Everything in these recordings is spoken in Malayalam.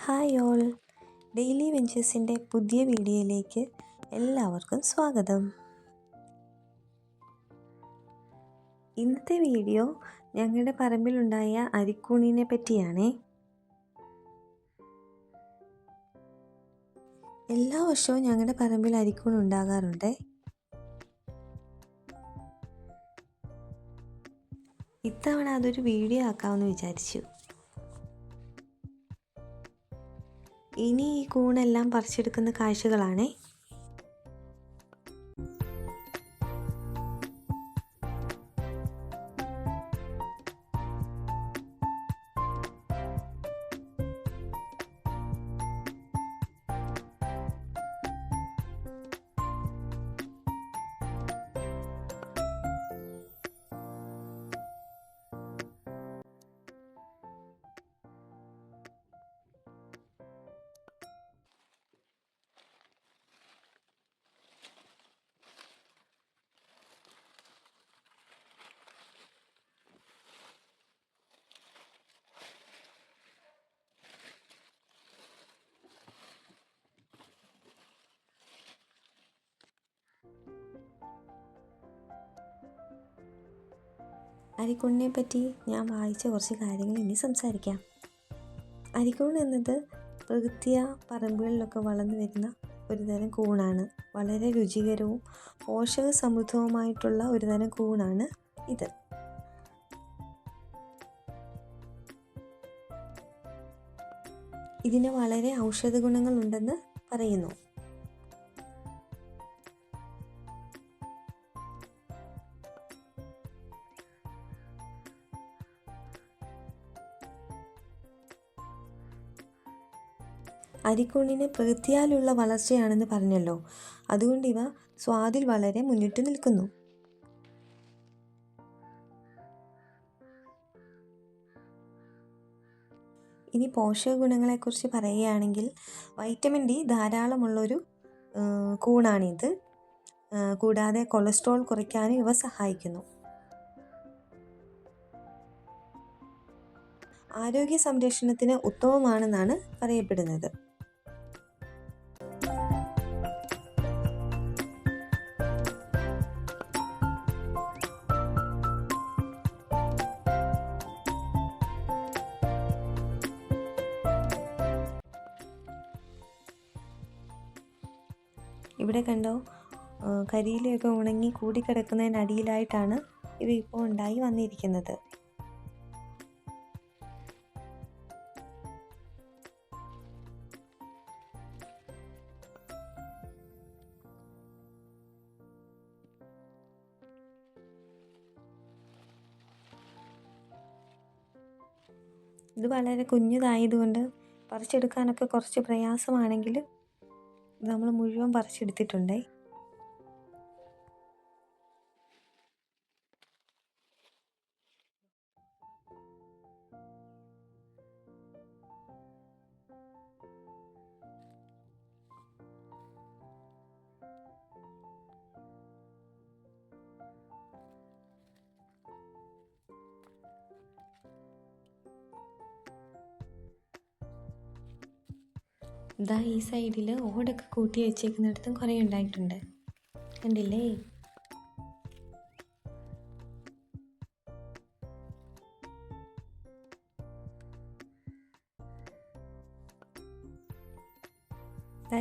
ഹായ് ഓൾ, ഡെയിലി വെഞ്ചേഴ്സിൻ്റെ പുതിയ വീഡിയോയിലേക്ക് എല്ലാവർക്കും സ്വാഗതം. ഇന്നത്തെ വീഡിയോ ഞങ്ങളുടെ പറമ്പിലുണ്ടായ അരിക്കൂണിനെ പറ്റിയാണേ. എല്ലാ വർഷവും ഞങ്ങളുടെ പറമ്പിൽ അരിക്കൂൺ ഉണ്ടാകാറുണ്ട്. ഇത്തവണ അതൊരു വീഡിയോ ആക്കാമെന്ന് വിചാരിച്ചു. ഇനി ഈ കൂണെല്ലാം പറിച്ചെടുക്കുന്ന കാഴ്ചകളാണേ. അരിക്കൂണിനെ പറ്റി ഞാൻ വായിച്ച കുറച്ച് കാര്യങ്ങൾ ഇനി സംസാരിക്കാം. അരിക്കൂൺ എന്നത് പ്രകൃതിയ പറമ്പുകളിലൊക്കെ വളർന്നു വരുന്ന ഒരു തരം കൂണാണ്. വളരെ രുചികരവും പോഷക സമൃദ്ധവുമായിട്ടുള്ള ഒരു തരം കൂണാണ് ഇത്. ഇതിന് വളരെ ഔഷധ ഗുണങ്ങളുണ്ടെന്ന് പറയുന്നു. അരിക്കൂണിന് പ്രകൃതിയാലുള്ള വളർച്ചയാണെന്ന് പറഞ്ഞല്ലോ, അതുകൊണ്ട് ഇവ സ്വാദിൽ വളരെ മുന്നിട്ട് നിൽക്കുന്നു. ഇനി പോഷക ഗുണങ്ങളെക്കുറിച്ച് പറയുകയാണെങ്കിൽ വൈറ്റമിൻ ഡി ധാരാളമുള്ളൊരു കൂണാണിത്. കൂടാതെ കൊളസ്ട്രോൾ കുറയ്ക്കാനും ഇവ സഹായിക്കുന്നു. ആരോഗ്യ സംരക്ഷണത്തിന് ഉത്തമമാണെന്നാണ് പറയപ്പെടുന്നത്. ഇവിടെ കണ്ടോ, കരിയിലയൊക്കെ ഉണങ്ങി കൂടിക്കിടക്കുന്നതിനടിയിലായിട്ടാണ് ഇവ ഇപ്പോൾ ഉണ്ടായി വന്നിരിക്കുന്നത്. ഇത് വളരെ കുഞ്ഞതായതുകൊണ്ട് പറിച്ചെടുക്കാനൊക്കെ കുറച്ച് പ്രയാസമാണെങ്കിൽ നമ്മൾ മുഴുവൻ പറിച്ചെടുത്തിട്ടുണ്ടേ. ഇതാ ഈ സൈഡിൽ ഓടൊക്കെ കൂട്ടി വെച്ചേക്കുന്നിടത്തും കുറേ ഉണ്ടായിട്ടുണ്ട്, കണ്ടില്ലേ?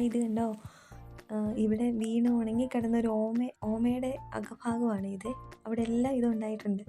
ഇത് കണ്ടോ, ഇവിടെ വീണ് ഉണങ്ങിക്കിടന്ന ഒരു ഓമയുടെ അകഭാഗമാണ് ഇത്. അവിടെ എല്ലാം ഇതുണ്ടായിട്ടുണ്ട്.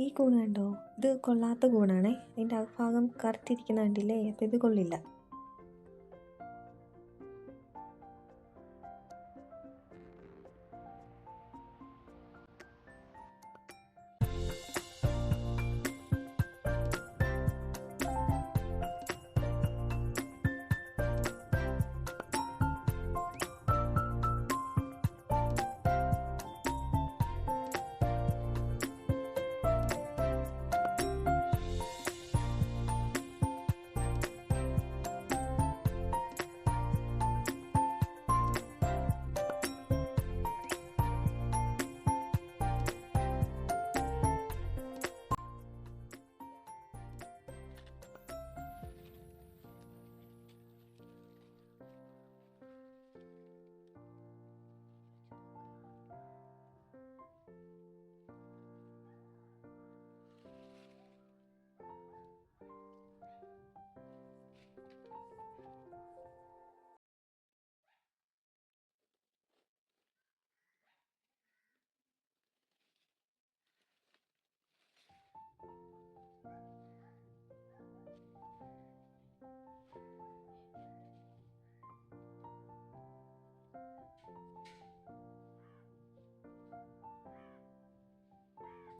ഈ കൂണ് കണ്ടോ, ഇത് കൊള്ളാത്ത കൂണാണേ. അതിൻ്റെ അകഭാഗം കറുത്തിരിക്കുന്ന കണ്ടില്ലേ? അപ്പം ഇത് കൊള്ളില്ല.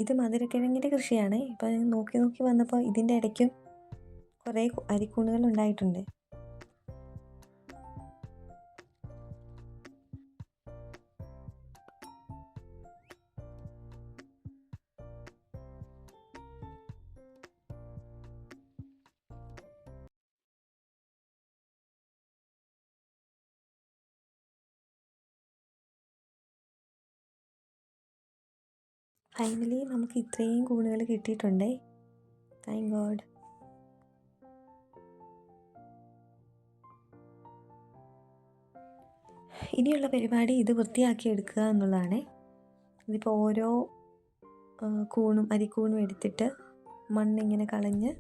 ഇത് മധുരക്കിഴങ്ങിൻ്റെ കൃഷിയാണ്. ഇപ്പോൾ ഞാൻ നോക്കി വന്നപ്പോൾ ഇതിൻ്റെ ഇടയ്ക്കും കുറേ അരിക്കൂണുകൾ ഉണ്ടായിട്ടുണ്ട്. ഫൈനലി നമുക്ക് ഇത്രയും കൂണുകൾ കിട്ടിയിട്ടുണ്ടേ. Thank God. ഇനിയുള്ള പരിപാടി ഇത് വൃത്തിയാക്കി എടുക്കുക എന്നുള്ളതാണ്. ഇതിപ്പോൾ ഓരോ അരിക്കൂണും എടുത്തിട്ട് മണ്ണിങ്ങനെ കളഞ്ഞ്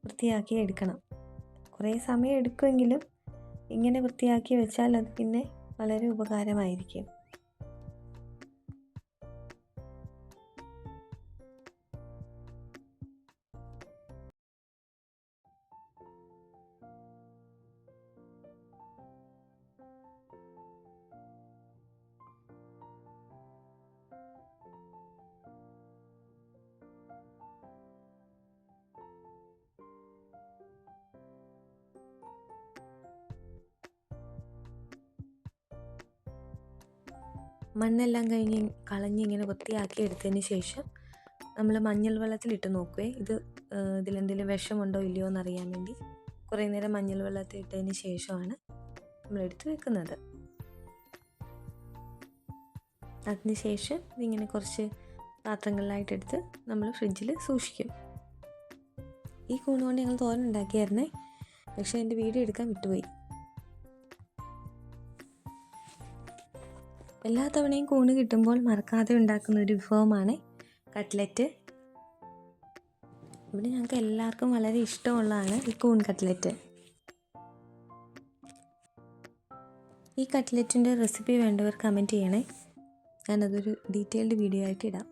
വൃത്തിയാക്കി എടുക്കണം. കുറേ സമയം എടുക്കുമെങ്കിലും ഇങ്ങനെ വൃത്തിയാക്കി വെച്ചാൽ അത് പിന്നെ വളരെ ഉപകാരമായിരിക്കും. മണ്ണെല്ലാം കളഞ്ഞ് ഇങ്ങനെ വൃത്തിയാക്കി എടുത്തതിന് ശേഷം നമ്മൾ മഞ്ഞൾ വെള്ളത്തിലിട്ട് നോക്കുവേ. ഇതിലെന്തെങ്കിലും വിഷമുണ്ടോ ഇല്ലയോ എന്നറിയാൻ വേണ്ടി കുറേ നേരം മഞ്ഞൾ വെള്ളത്തിൽ ഇട്ടതിന് ശേഷമാണ് നമ്മളെടുത്ത് വെക്കുന്നത്. അതിനുശേഷം ഇതിങ്ങനെ കുറച്ച് പാത്രങ്ങളിലായിട്ടെടുത്ത് നമ്മൾ ഫ്രിഡ്ജിൽ സൂക്ഷിക്കും. ഈ കൂണ് കൊണ്ട് ഞങ്ങൾ തോരൻ ഉണ്ടാക്കിയായിരുന്നേ, പക്ഷേ എൻ്റെ വീഡിയോ എടുക്കാൻ വിട്ടുപോയി. എല്ലാ തവണയും കൂണ് കിട്ടുമ്പോൾ മറക്കാതെ ഉണ്ടാക്കുന്ന ഒരു വിഭവമാണ് കട്ട്ലറ്റ്. ഇവിടെ ഞങ്ങൾക്ക് എല്ലാവർക്കും വളരെ ഇഷ്ടമുള്ളതാണ് ഈ കൂൺ കട്ട്ലറ്റ്. ഈ കട്ട്ലറ്റിൻ്റെ റെസിപ്പി വേണ്ടവർ കമൻറ്റ് ചെയ്യണേ. ഞാനതൊരു ഡീറ്റെയിൽഡ് വീഡിയോ ആയിട്ട് ഇടാം.